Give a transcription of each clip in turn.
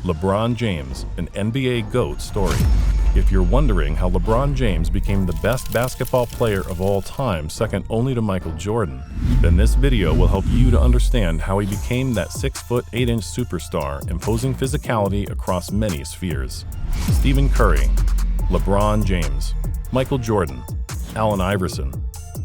LeBron James, an NBA GOAT story. If you're wondering how LeBron James became the best basketball player of all time, second only to Michael Jordan, then this video will help you to understand how he became that 6'8" superstar, imposing physicality across many spheres. Stephen Curry, LeBron James, Michael Jordan, Allen Iverson.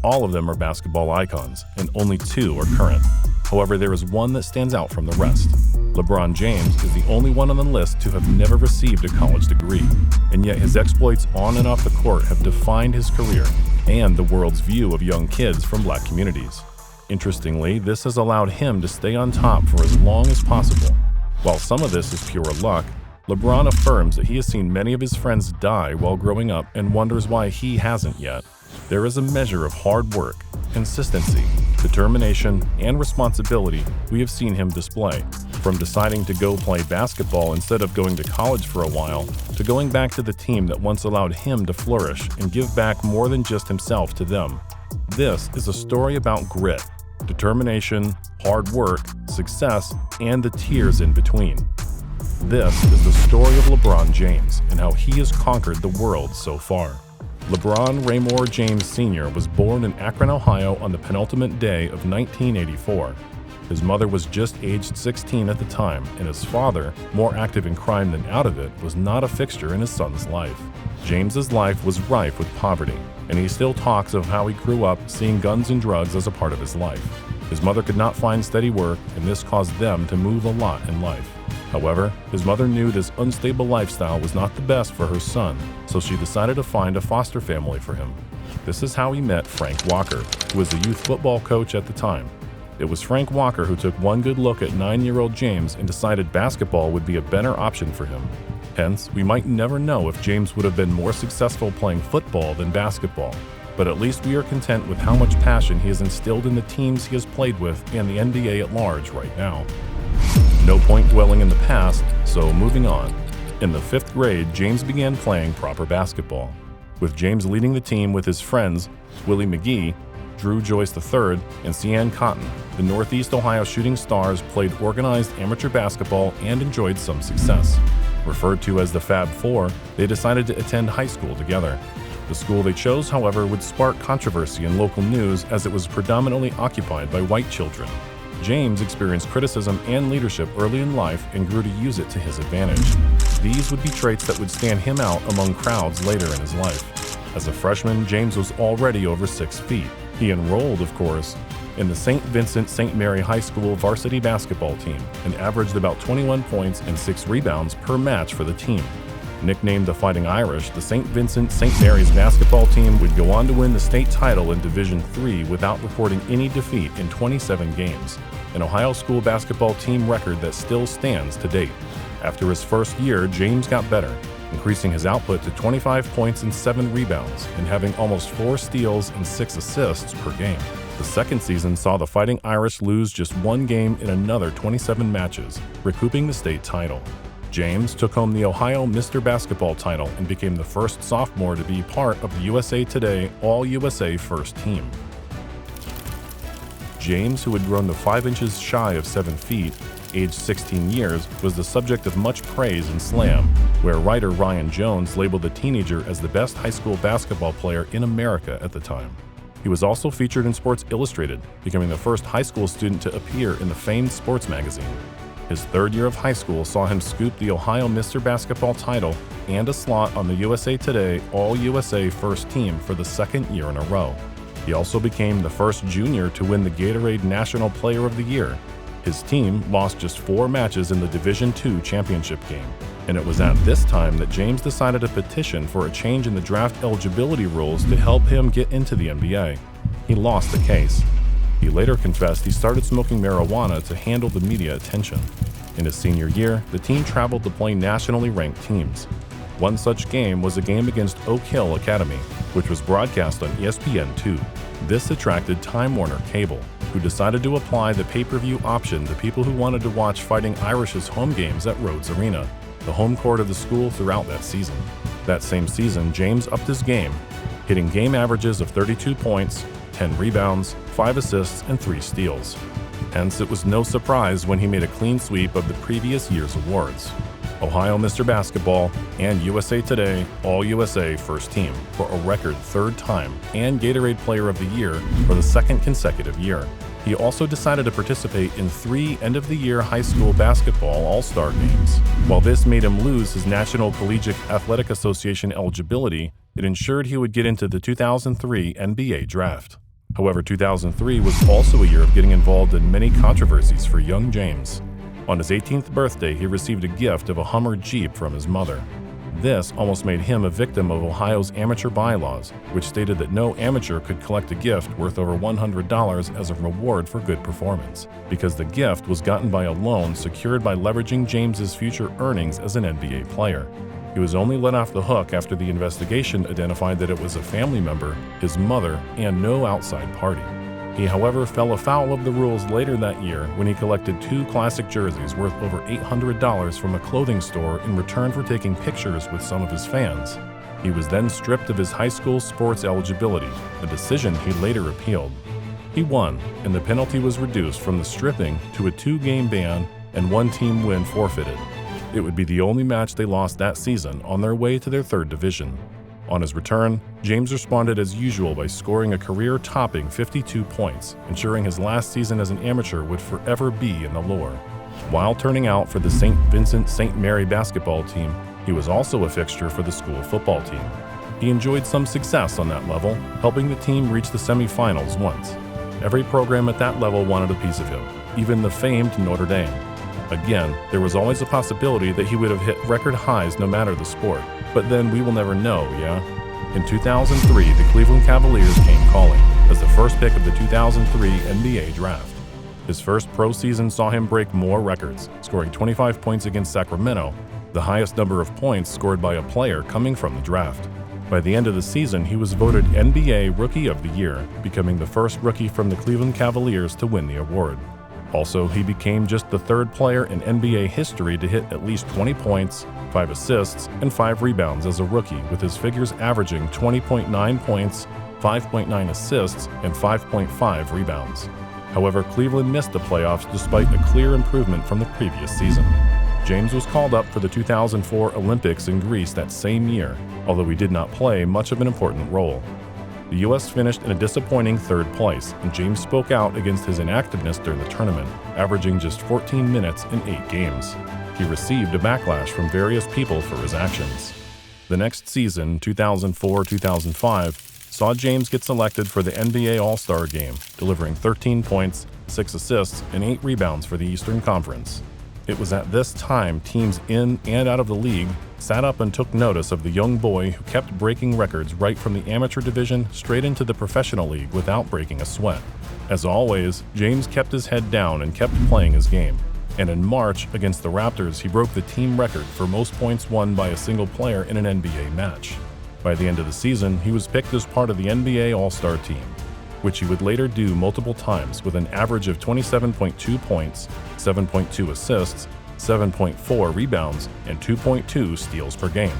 All of them are basketball icons, and only two are current. However, there is one that stands out from the rest. LeBron James is the only one on the list to have never received a college degree, and yet his exploits on and off the court have defined his career and the world's view of young kids from black communities. Interestingly, this has allowed him to stay on top for as long as possible. While some of this is pure luck, LeBron affirms that he has seen many of his friends die while growing up and wonders why he hasn't yet. There is a measure of hard work, consistency, determination, and responsibility we have seen him display, from deciding to go play basketball instead of going to college for a while, to going back to the team that once allowed him to flourish and give back more than just himself to them. This is a story about grit, determination, hard work, success, and the tears in between. This is the story of LeBron James and how he has conquered the world so far. LeBron Raymore James Sr. was born in Akron, Ohio on the penultimate day of 1984. His mother was just aged 16 at the time, and his father, more active in crime than out of it, was not a fixture in his son's life. James's life was rife with poverty, and he still talks of how he grew up seeing guns and drugs as a part of his life. His mother could not find steady work, and this caused them to move a lot in life. However, his mother knew this unstable lifestyle was not the best for her son, so she decided to find a foster family for him. This is how he met Frank Walker, who was a youth football coach at the time. It was Frank Walker who took one good look at 9-year-old James and decided basketball would be a better option for him. Hence, we might never know if James would have been more successful playing football than basketball, but at least we are content with how much passion he has instilled in the teams he has played with and the NBA at large right now. No point dwelling in the past, so moving on. In the 5th grade, James began playing proper basketball, with James leading the team with his friends Willie McGee, Drew Joyce III, and Cian Cotton. The Northeast Ohio Shooting Stars played organized amateur basketball and enjoyed some success. Referred to as the Fab Four, they decided to attend high school together. The school they chose, however, would spark controversy in local news as it was predominantly occupied by white children. James experienced criticism and leadership early in life and grew to use it to his advantage. These would be traits that would stand him out among crowds later in his life. As a freshman, James was already over 6 feet. He enrolled, of course, in the St. Vincent St. Mary High School varsity basketball team and averaged about 21 points and 6 rebounds per match for the team. Nicknamed the Fighting Irish, the St. Vincent St. Mary's basketball team would go on to win the state title in Division III without recording any defeat in 27 games, an Ohio school basketball team record that still stands to date. After his first year, James got better, increasing his output to 25 points and 7 rebounds and having almost 4 steals and 6 assists per game. The second season saw the Fighting Irish lose just 1 game in another 27 matches, recouping the state title. James took home the Ohio Mr. Basketball title and became the first sophomore to be part of the USA Today All-USA First Team. James, who had grown to 5 inches shy of 7 feet, aged 16 years, was the subject of much praise in Slam, where writer Ryan Jones labeled the teenager as the best high school basketball player in America at the time. He was also featured in Sports Illustrated, becoming the first high school student to appear in the famed sports magazine. His 3rd year of high school saw him scoop the Ohio Mr. Basketball title and a slot on the USA Today All-USA First Team for the 2nd year in a row. He also became the first junior to win the Gatorade National Player of the Year. His team lost just 4 matches in the Division II championship game, and it was at this time that James decided to petition for a change in the draft eligibility rules to help him get into the NBA. He lost the case. He later confessed he started smoking marijuana to handle the media attention. In his senior year, the team traveled to play nationally ranked teams. One such game was a game against Oak Hill Academy, which was broadcast on ESPN2. This attracted Time Warner Cable, who decided to apply the pay-per-view option to people who wanted to watch Fighting Irish's home games at Rhodes Arena, the home court of the school throughout that season. That same season, James upped his game, hitting game averages of 32 points, 10 rebounds, 5 assists, and 3 steals. Hence, it was no surprise when he made a clean sweep of the previous year's awards. Ohio Mr. Basketball, and USA Today All-USA First Team for a record third time, and Gatorade Player of the Year for the second consecutive year. He also decided to participate in 3 end-of-the-year high school basketball all-star games. While this made him lose his National Collegiate Athletic Association eligibility, it ensured he would get into the 2003 NBA draft. However, 2003 was also a year of getting involved in many controversies for young James. On his 18th birthday, he received a gift of a Hummer Jeep from his mother. This almost made him a victim of Ohio's amateur bylaws, which stated that no amateur could collect a gift worth over $100 as a reward for good performance, because the gift was gotten by a loan secured by leveraging James's future earnings as an NBA player. He was only let off the hook after the investigation identified that it was a family member, his mother, and no outside party. He, however, fell afoul of the rules later that year when he collected 2 classic jerseys worth over $800 from a clothing store in return for taking pictures with some of his fans. He was then stripped of his high school sports eligibility, a decision he later appealed. He won, and the penalty was reduced from the stripping to a 2-game ban and 1 team win forfeited. It would be the only match they lost that season on their way to their 3rd division. On his return, James responded as usual by scoring a career-topping 52 points, ensuring his last season as an amateur would forever be in the lore. While turning out for the St. Vincent-St. Mary basketball team, he was also a fixture for the school football team. He enjoyed some success on that level, helping the team reach the semifinals once. Every program at that level wanted a piece of him, even the famed Notre Dame. Again, there was always a possibility that he would have hit record highs no matter the sport. But then we will never know, yeah? In 2003, the Cleveland Cavaliers came calling as the first pick of the 2003 NBA draft. His first pro season saw him break more records, scoring 25 points against Sacramento, the highest number of points scored by a player coming from the draft. By the end of the season, he was voted NBA Rookie of the Year, becoming the first rookie from the Cleveland Cavaliers to win the award. Also, he became just the 3rd player in NBA history to hit at least 20 points, 5 assists, and 5 rebounds as a rookie, with his figures averaging 20.9 points, 5.9 assists, and 5.5 rebounds. However, Cleveland missed the playoffs despite a clear improvement from the previous season. James was called up for the 2004 Olympics in Greece that same year, although he did not play much of an important role. The U.S. finished in a disappointing 3rd place, and James spoke out against his inactiveness during the tournament, averaging just 14 minutes in 8 games. He received a backlash from various people for his actions. The next season, 2004-2005, saw James get selected for the NBA All-Star Game, delivering 13 points, 6 assists, and 8 rebounds for the Eastern Conference. It was at this time teams in and out of the league sat up and took notice of the young boy who kept breaking records right from the amateur division straight into the professional league without breaking a sweat. As always, James kept his head down and kept playing his game. And in March, against the Raptors, he broke the team record for most points won by a single player in an NBA match. By the end of the season, he was picked as part of the NBA All-Star team, which he would later do multiple times with an average of 27.2 points, 7.2 assists, 7.4 rebounds, and 2.2 steals per game.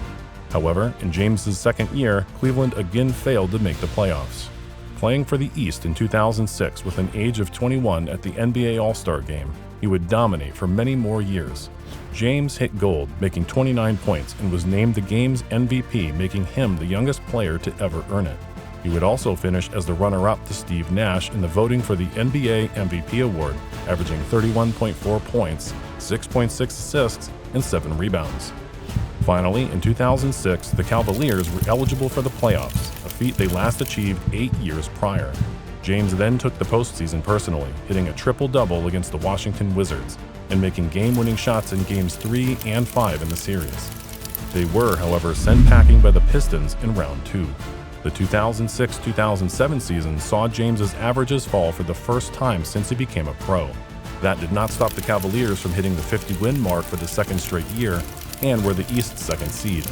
However, in James's second year, Cleveland again failed to make the playoffs. Playing for the East in 2006 with an age of 21 at the NBA All-Star Game, he would dominate for many more years. James hit gold, making 29 points, and was named the game's MVP, making him the youngest player to ever earn it. He would also finish as the runner-up to Steve Nash in the voting for the NBA MVP award, averaging 31.4 points, 6.6 assists, and 7 rebounds. Finally, in 2006, the Cavaliers were eligible for the playoffs, a feat they last achieved 8 years prior. James then took the postseason personally, hitting a triple-double against the Washington Wizards and making game-winning shots in Games 3 and 5 in the series. They were, however, sent packing by the Pistons in Round 2. The 2006-2007 season saw James's averages fall for the first time since he became a pro. That did not stop the Cavaliers from hitting the 50-win mark for the second straight year and were the East's second seed.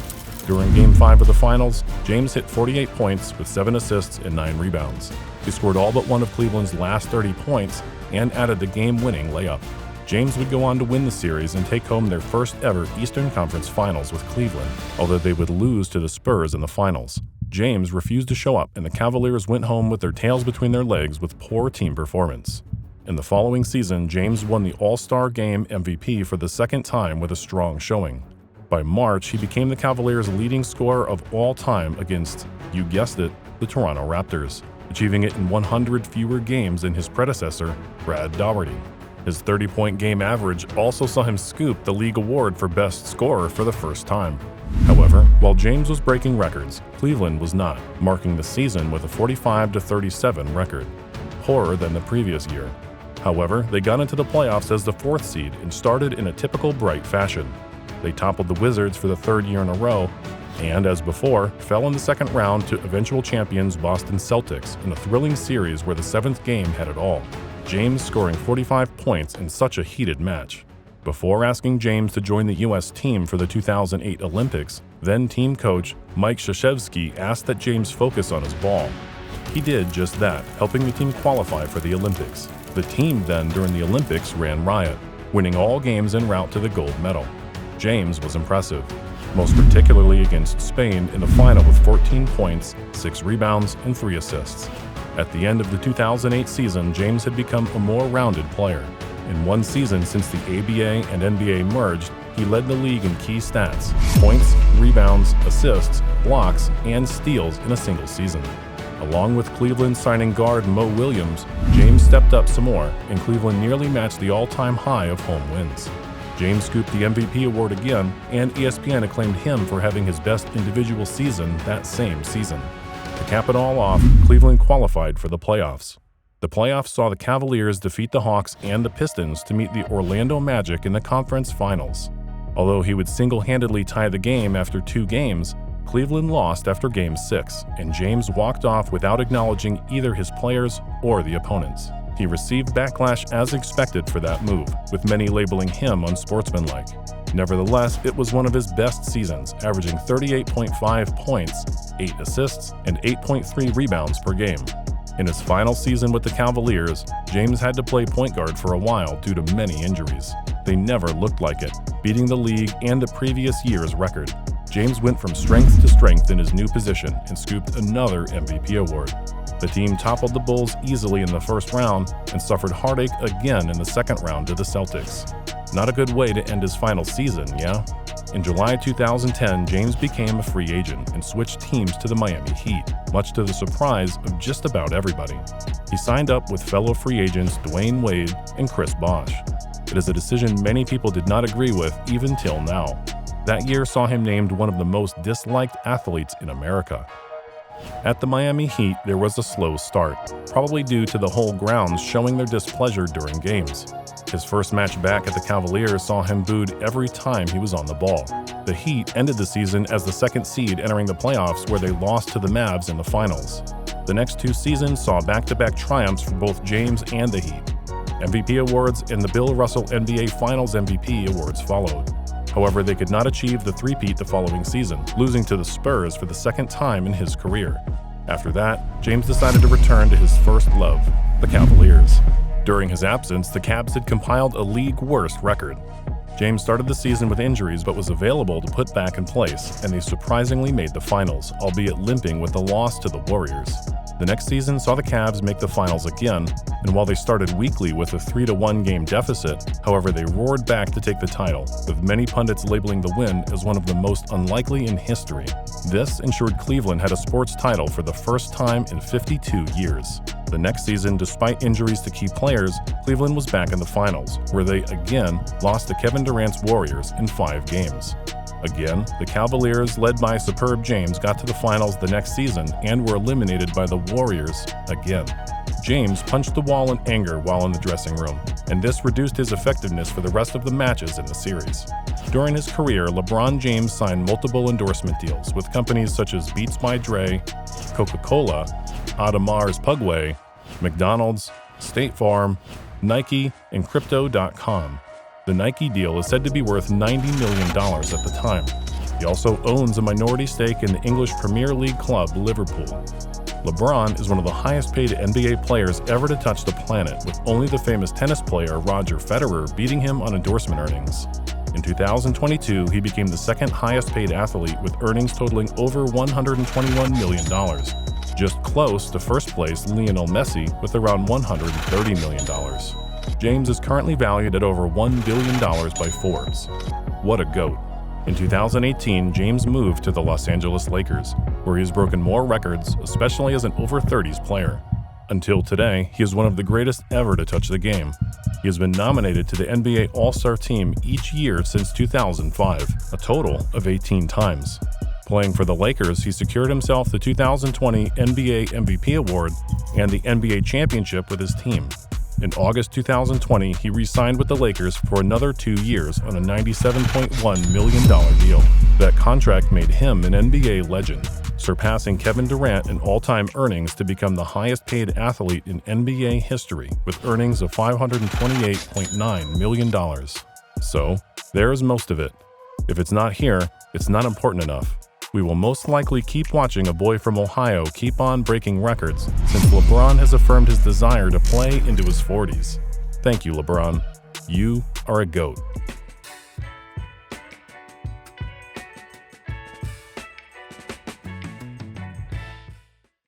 During Game 5 of the Finals, James hit 48 points with 7 assists and 9 rebounds. He scored all but one of Cleveland's last 30 points and added the game-winning layup. James would go on to win the series and take home their first ever Eastern Conference Finals with Cleveland, although they would lose to the Spurs in the finals. James refused to show up, and the Cavaliers went home with their tails between their legs with poor team performance. In the following season, James won the All-Star Game MVP for the second time with a strong showing. By March, he became the Cavaliers' leading scorer of all time against, you guessed it, the Toronto Raptors, achieving it in 100 fewer games than his predecessor, Brad Daugherty. His 30-point game average also saw him scoop the league award for best scorer for the first time. However, while James was breaking records, Cleveland was not, marking the season with a 45-37 record, poorer than the previous year. However, they got into the playoffs as the 4th seed and started in a typical bright fashion. They toppled the Wizards for the 3rd year in a row, and as before, fell in the second round to eventual champions Boston Celtics in a thrilling series where the 7th game had it all, James scoring 45 points in such a heated match. Before asking James to join the U.S. team for the 2008 Olympics, then team coach Mike Krzyzewski asked that James focus on his ball. He did just that, helping the team qualify for the Olympics. The team then during the Olympics ran riot, winning all games en route to the gold medal. James was impressive, most particularly against Spain in the final with 14 points, 6 rebounds, and 3 assists. At the end of the 2008 season, James had become a more rounded player. In one season since the ABA and NBA merged, he led the league in key stats: points, rebounds, assists, blocks, and steals in a single season. Along with Cleveland signing guard Mo Williams, James stepped up some more, and Cleveland nearly matched the all-time high of home wins. James scooped the MVP award again, and ESPN acclaimed him for having his best individual season that same season. To cap it all off, Cleveland qualified for the playoffs. The playoffs saw the Cavaliers defeat the Hawks and the Pistons to meet the Orlando Magic in the conference finals. Although he would single-handedly tie the game after 2 games, Cleveland lost after Game 6, and James walked off without acknowledging either his players or the opponents. He received backlash as expected for that move, with many labeling him unsportsmanlike. Nevertheless, it was one of his best seasons, averaging 38.5 points, 8 assists, and 8.3 rebounds per game. In his final season with the Cavaliers, James had to play point guard for a while due to many injuries. They never looked like it, beating the league and the previous year's record. James went from strength to strength in his new position and scooped another MVP award. The team toppled the Bulls easily in the first round and suffered heartache again in the second round to the Celtics. Not a good way to end his final season, yeah? In July 2010, James became a free agent and switched teams to the Miami Heat, much to the surprise of just about everybody. He signed up with fellow free agents Dwayne Wade and Chris Bosh. It is a decision many people did not agree with even till now. That year saw him named one of the most disliked athletes in America. At the Miami Heat, there was a slow start, probably due to the whole grounds showing their displeasure during games. His first match back at the Cavaliers saw him booed every time he was on the ball. The Heat ended the season as the 2nd seed entering the playoffs, where they lost to the Mavs in the finals. The next 2 seasons saw back-to-back triumphs for both James and the Heat. MVP awards and the Bill Russell NBA Finals MVP awards followed. However, they could not achieve the three-peat the following season, losing to the Spurs for the 2nd time in his career. After that, James decided to return to his first love, the Cavaliers. During his absence, the Cavs had compiled a league-worst record. James started the season with injuries but was available to put back in place, and they surprisingly made the finals, albeit limping with the loss to the Warriors. The next season saw the Cavs make the finals again, and while they started weakly with a 3-1 game deficit, however they roared back to take the title, with many pundits labeling the win as one of the most unlikely in history. This ensured Cleveland had a sports title for the first time in 52 years. The next season, despite injuries to key players, Cleveland was back in the finals, where they again lost to Kevin Durant's Warriors in 5 games. Again, the Cavaliers, led by superb James, got to the finals the next season and were eliminated by the Warriors again. James punched the wall in anger while in the dressing room, and this reduced his effectiveness for the rest of the matches in the series. During his career, LeBron James signed multiple endorsement deals with companies such as Beats by Dre, Coca-Cola, Audemars Piguet, McDonald's, State Farm, Nike, and Crypto.com. The Nike deal is said to be worth $90 million at the time. He also owns a minority stake in the English Premier League club Liverpool. LeBron is one of the highest-paid NBA players ever to touch the planet, with only the famous tennis player Roger Federer beating him on endorsement earnings. In 2022, he became the second highest-paid athlete with earnings totaling over $121 million, just close to first place Lionel Messi with around $130 million. James is currently valued at over $1 billion by Forbes. What a GOAT. In 2018, James moved to the Los Angeles Lakers, where he has broken more records, especially as an over-30s player. Until today, he is one of the greatest ever to touch the game. He has been nominated to the NBA All-Star team each year since 2005, a total of 18 times. Playing for the Lakers, he secured himself the 2020 NBA MVP award and the NBA championship with his team. In August 2020, he re-signed with the Lakers for another 2 years on a $97.1 million deal. That contract made him an NBA legend, surpassing Kevin Durant in all-time earnings to become the highest-paid athlete in NBA history with earnings of $528.9 million. So, there's most of it. If it's not here, it's not important enough. We will most likely keep watching a boy from Ohio keep on breaking records since LeBron has affirmed his desire to play into his 40s. Thank you, LeBron. You are a GOAT.